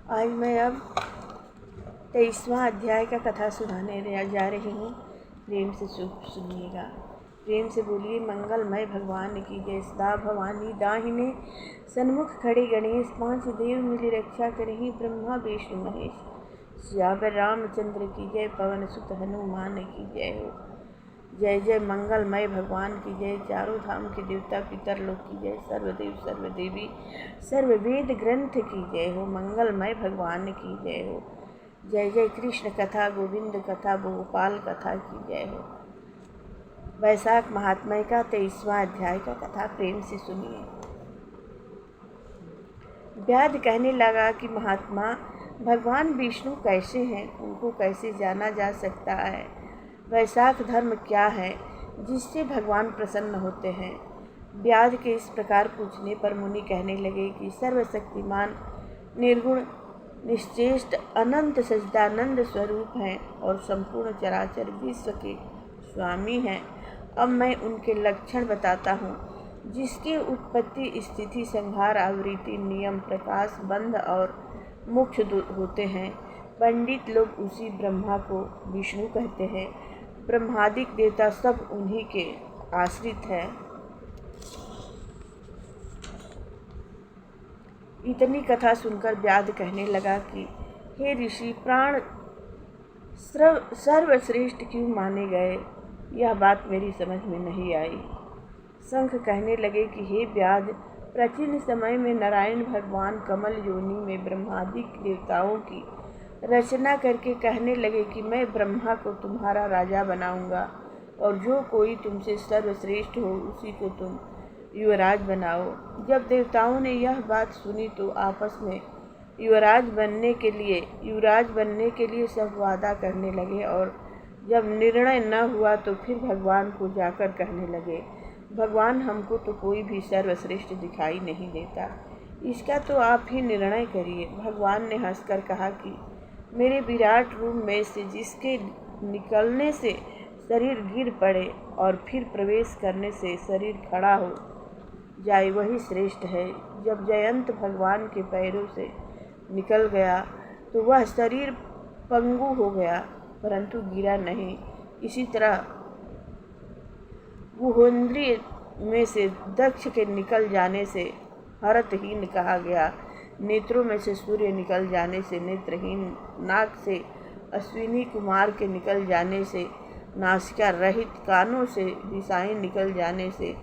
आज मैं अब 23वां अध्याय का कथा सुनाने जा रही हूँ। प्रेम से सुनिएगा। प्रेम से बोलिए मंगलमय भगवान की जय। सदा भवानी दाहिने सन्मुख खड़े गणेश, पांच देव मिली रक्षा करही, ब्रह्मा विष्णु महेश। सियावर रामचंद्र की जय, पवन सुत हनुमान की जय हो। जय जय मंगलमय भगवान की जय। चारों धाम के देवता पितर लोक की जय। सर्वदेव सर्वदेवी सर्ववेद ग्रंथ की जय हो। मंगलमय भगवान की जय हो। जय जय कृष्ण कथा, गोविंद कथा, गोपाल कथा की जय हो। वैशाख महात्म्य का 23वां अध्याय का कथा प्रेम से सुनिए। व्याध कहने लगा कि महात्मा, भगवान विष्णु कैसे हैं, उनको कैसे जाना जा सकता है? वैशाख धर्म क्या है जिससे भगवान प्रसन्न होते हैं? व्याध के इस प्रकार पूछने पर मुनि कहने लगे कि सर्वशक्तिमान, निर्गुण, निश्चेष्ट, अनंत सच्चिदानंद स्वरूप हैं और संपूर्ण चराचर विश्व के स्वामी हैं। अब मैं उनके लक्षण बताता हूँ, जिसकी उत्पत्ति, स्थिति, संहार, आवृत्ति, नियम, प्रकाश, बंध और मोक्ष होते हैं। पंडित लोग उसी ब्रह्मा को विष्णु कहते हैं। ब्रह्मादिक देवता सब उन्हीं के आश्रित हैं। इतनी कथा सुनकर व्याध कहने लगा कि हे ऋषि, प्राण सर्वश्रेष्ठ क्यों माने गए? यह बात मेरी समझ में नहीं आई। शंख कहने लगे कि हे व्याध, प्राचीन समय में नारायण भगवान कमल योनि में ब्रह्मादिक देवताओं की रचना करके कहने लगे कि मैं ब्रह्मा को तुम्हारा राजा बनाऊंगा और जो कोई तुमसे सर्वश्रेष्ठ हो उसी को तुम युवराज बनाओ। जब देवताओं ने यह बात सुनी तो आपस में युवराज बनने के लिए सब वादा करने लगे और जब निर्णय न हुआ तो फिर भगवान को जाकर कहने लगे, भगवान, हमको तो कोई भी सर्वश्रेष्ठ दिखाई नहीं देता, इसका तो आप ही निर्णय करिए। भगवान ने हंसकर कहा कि मेरे विराट रूप में से जिसके निकलने से शरीर गिर पड़े और फिर प्रवेश करने से शरीर खड़ा हो जाए वही श्रेष्ठ है। जब जयंत भगवान के पैरों से निकल गया तो वह शरीर पंगु हो गया परंतु गिरा नहीं। इसी तरह गुहेंद्रिय में से दक्ष के निकल जाने से हरतहीन कहा गया। नेत्रों में से सूर्य निकल जाने से नेत्रहीन, नाक से अश्विनी कुमार के निकल जाने से नासिका रहित, कानों से दिशाएं निकल जाने से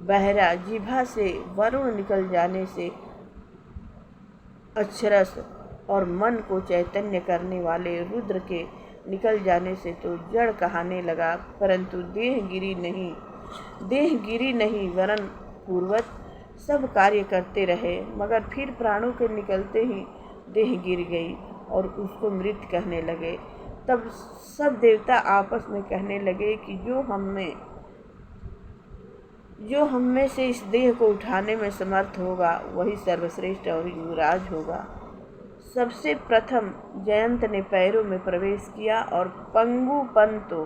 बहरा, जिह्वा से वरुण निकल जाने से अक्षरस और मन को चैतन्य करने वाले रुद्र के निकल जाने से तो जड़ कहने लगा, परंतु देह गिरी नहीं वरन पूर्वत सब कार्य करते रहे। मगर फिर प्राणों के निकलते ही देह गिर गई और उसको मृत कहने लगे। तब सब देवता आपस में कहने लगे कि जो हम में से इस देह को उठाने में समर्थ होगा वही सर्वश्रेष्ठ और युवराज होगा। सबसे प्रथम जयंत ने पैरों में प्रवेश किया और पंगुपन तो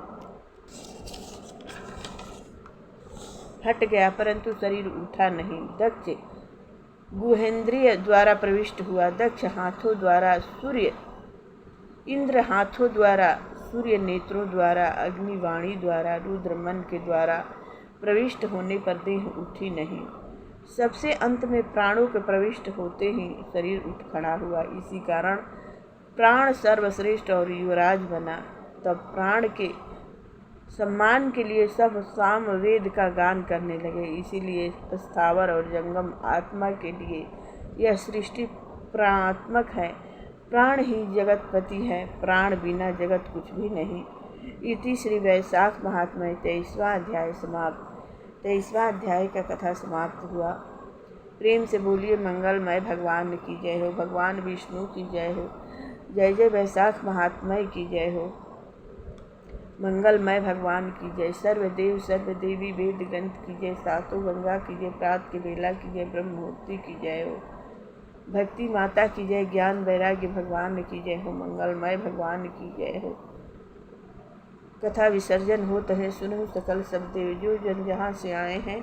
हट गया परंतु शरीर उठा नहीं। दक्ष गुहेंद्रिय द्वारा प्रविष्ट हुआ। दक्ष हाथों द्वारा, सूर्य इंद्र हाथों द्वारा, सूर्य नेत्रों द्वारा, अग्नि वाणी द्वारा, रुद्र मन के द्वारा प्रविष्ट होने पर देह उठी नहीं। सबसे अंत में प्राणों के प्रविष्ट होते ही शरीर उठ खड़ा हुआ। इसी कारण प्राण सर्वश्रेष्ठ और युवराज बना। तब प्राण के सम्मान के लिए सब सामवेद का गान करने लगे। इसीलिए स्थावर और जंगम आत्मा के लिए यह सृष्टि प्राणात्मक है। प्राण ही जगतपति है, प्राण बिना जगत कुछ भी नहीं। इति श्री वैशाख महात्म्य 23वां अध्याय समाप्त। 23वां अध्याय का कथा समाप्त हुआ। प्रेम से बोलिए मंगलमय भगवान की जय हो। भगवान विष्णु की जय हो। जय जय वैशाख महात्म्य की जय हो। मंगलमय भगवान की जय। सर्वदेव सर्वदेवी वेद ग्रंथ की जय। सातों गंगा की जय। प्रात के बेला की जय। ब्रह्मूर्ति की जय हो। भक्ति माता की जय। ज्ञान वैराग्य भगवान की जय हो। मंगलमय भगवान की जय हो। कथा विसर्जन होता है। सुनो सकल सब देव, जो जन जहाँ से आए हैं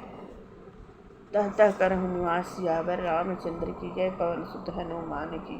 तह तह करहु निवास। सियावर रामचंद्र की जय। पवन सुत हनुमान की।